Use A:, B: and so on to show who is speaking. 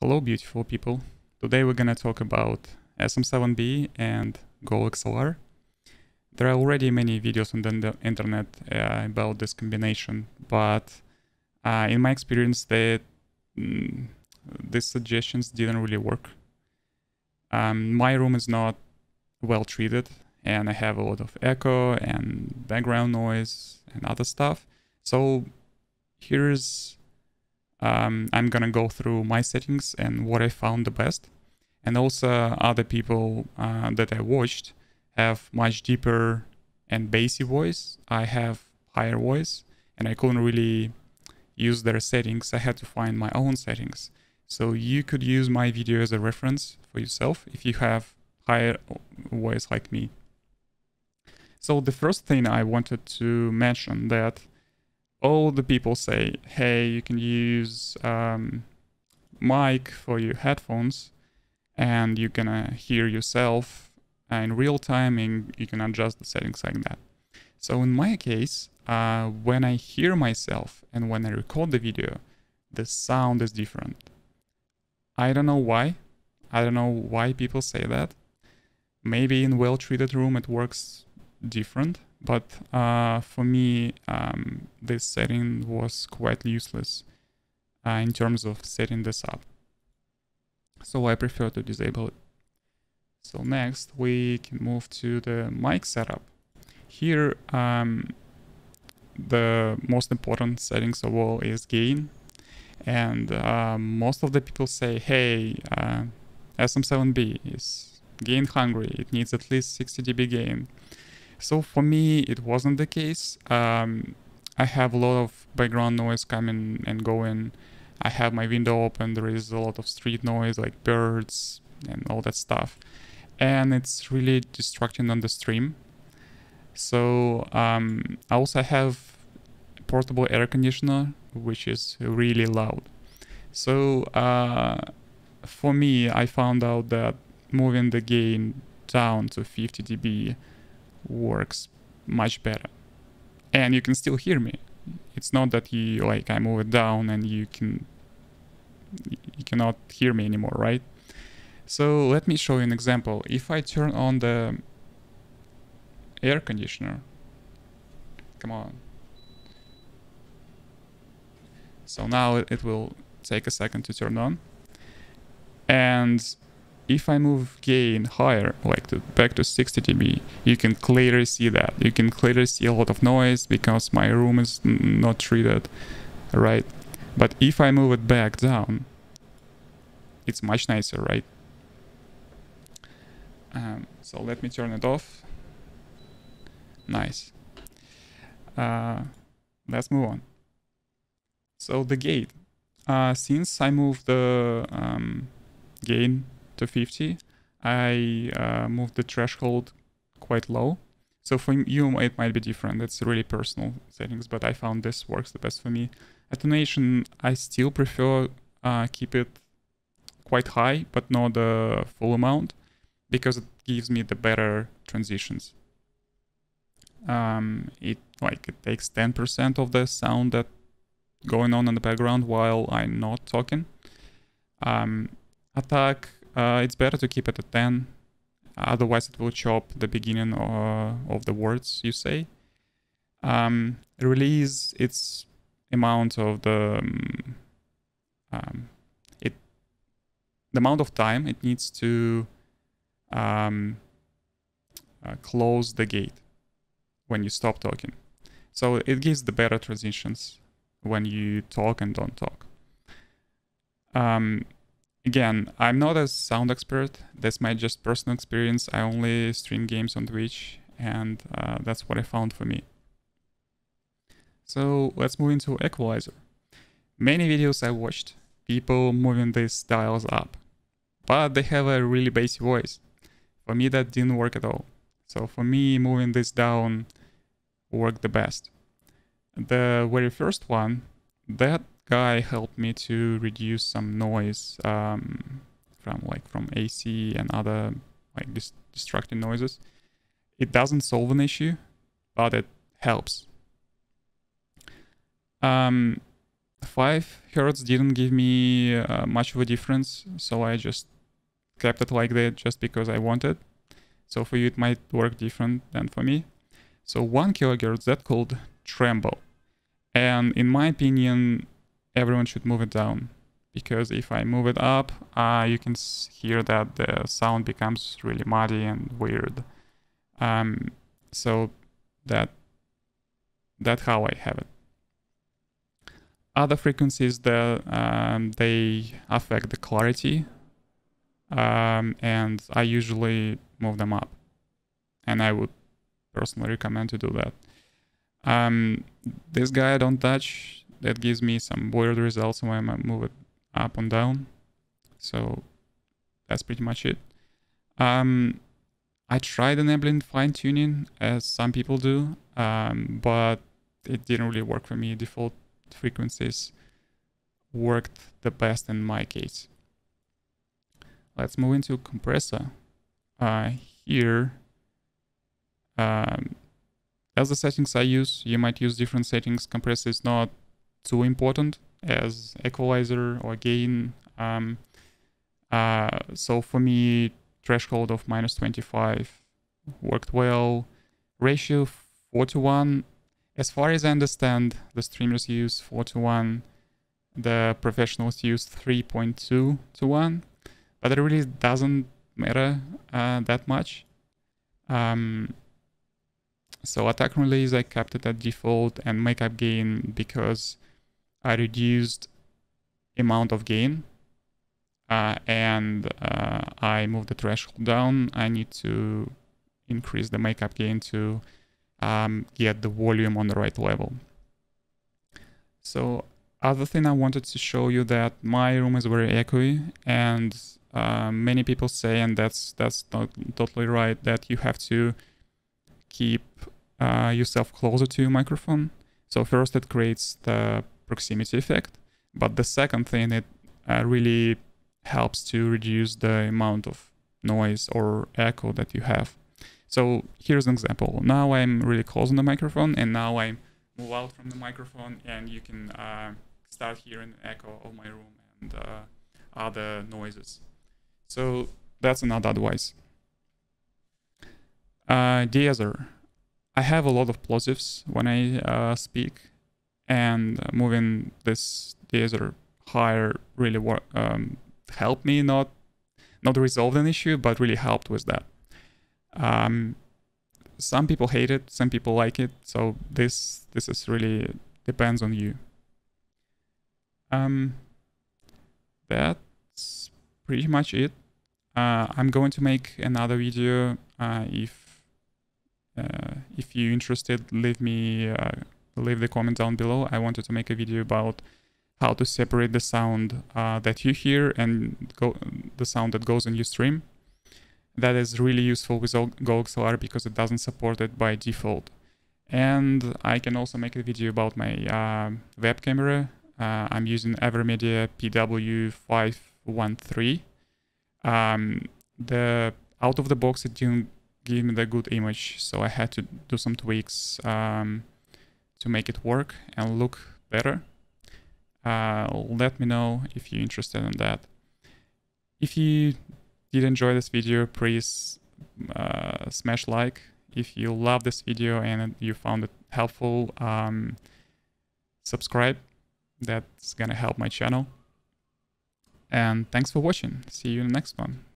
A: Hello beautiful people. Today we're gonna talk about SM7B and GOXLR. There are already many videos on the internet about this combination, but in my experience these suggestions didn't really work. My room is not well treated and I have a lot of echo and background noise and other stuff. So here's I'm gonna go through my settings and what I found the best. And also other people that I watched have much deeper and bassy voice. I have higher voice and I couldn't really use their settings. I had to find my own settings. So you could use my video as a reference for yourself if you have higher voice like me. So the first thing I wanted to mention that all the people say, hey, you can use mic for your headphones and you're gonna hear yourself in real time and you can adjust the settings like that. So in my case, when I hear myself and when I record the video, the sound is different. I don't know why. I don't know why people say that. Maybe in well-treated room it works different, but for me this setting was quite useless in terms of setting this up. So I prefer to disable it. So next we can move to the mic setup. Here the most important settings of all is gain, and most of the people say, hey, SM7B is gain hungry, it needs at least 60 dB gain. So for me it wasn't the case. I have a lot of background noise coming and going. I have my window open, there is a lot of street noise like birds and all that stuff, and it's really distracting on the stream. So I also have a portable air conditioner which is really loud. So for me, I found out that moving the gain down to 50 dB works much better, and you can still hear me. It's not that I move it down and you cannot hear me anymore, right? So let me show you an example. If I turn on the air conditioner, come on. So now it will take a second to turn on, and if I move gain higher, back to 60 dB, you can clearly see that. You can clearly see a lot of noise because my room is not treated, right? But if I move it back down, it's much nicer, right? So let me turn it off. Nice. Let's move on. So the gain. Since I moved the gain to 50, I moved the threshold quite low. So for you it might be different. It's really personal settings, but I found this works the best for me. Attenuation, I still prefer keep it quite high, but not the full amount, because it gives me the better transitions. It takes 10% of the sound that going on in the background while I'm not talking. Attack, it's better to keep it at 10, otherwise it will chop the beginning of the words you say. Release, its amount of the amount of time it needs to close the gate when you stop talking. So it gives the better transitions when you talk and don't talk. Again, I'm not a sound expert. That's my just personal experience. I only stream games on Twitch, and that's what I found for me. So let's move into equalizer. Many videos I watched, people moving these dials up, but they have a really bassy voice. For me, that didn't work at all. So for me, moving this down worked the best. The very first one, that guy helped me to reduce some noise from AC and other distracting noises. It doesn't solve an issue, but it helps. 5 Hertz didn't give me much of a difference, so I just kept it like that just because I wanted. So for you it might work different than for me. So 1 kilohertz, that's called tremble. And in my opinion, everyone should move it down, because if I move it up, you can hear that the sound becomes really muddy and weird. So that's how I have it. Other frequencies that they affect the clarity, and I usually move them up, and I would personally recommend to do that. This guy I don't touch. That gives me some weird results when I move it up and down. So that's pretty much it. I tried enabling fine tuning, as some people do, but it didn't really work for me. Default frequencies worked the best in my case. Let's move into compressor. Here, as the settings I use, you might use different settings. Compressor is not too important as equalizer or gain. So for me, threshold of -25 worked well. Ratio 4:1. As far as I understand, the streamers use 4:1. The professionals use 3.2:1. But it really doesn't matter that much. So attack and release, I kept it at default, and makeup gain, because I reduced amount of gain and I moved the threshold down. I need to increase the makeup gain to get the volume on the right level. So other thing I wanted to show you, that my room is very echoey, and many people say, and that's not totally right, that you have to keep yourself closer to your microphone. So first, it creates the proximity effect, but the second thing, it really helps to reduce the amount of noise or echo that you have. So here's an example. Now I'm really close on the microphone, and now I move out from the microphone, and you can start hearing the echo of my room and other noises. So that's another advice. Deezer. I have a lot of plosives when I speak, and moving this deezer higher really helped me, not resolve an issue, but really helped with that. Some people hate it, some people like it, so this is really depends on you. That's pretty much it. I'm going to make another video. If you're interested, leave the comment down below. I wanted to make a video about how to separate the sound that you hear and the sound that goes in your stream. That is really useful with GOXLR because it doesn't support it by default. And I can also make a video about my web camera. I'm using Evermedia PW513. Out of the box, it didn't give me the good image, so I had to do some tweaks to make it work and look better. Let me know if you're interested in that. If you did enjoy this video, please smash like. If you love this video and you found it helpful, subscribe. That's gonna help my channel. And thanks for watching. See you in the next one.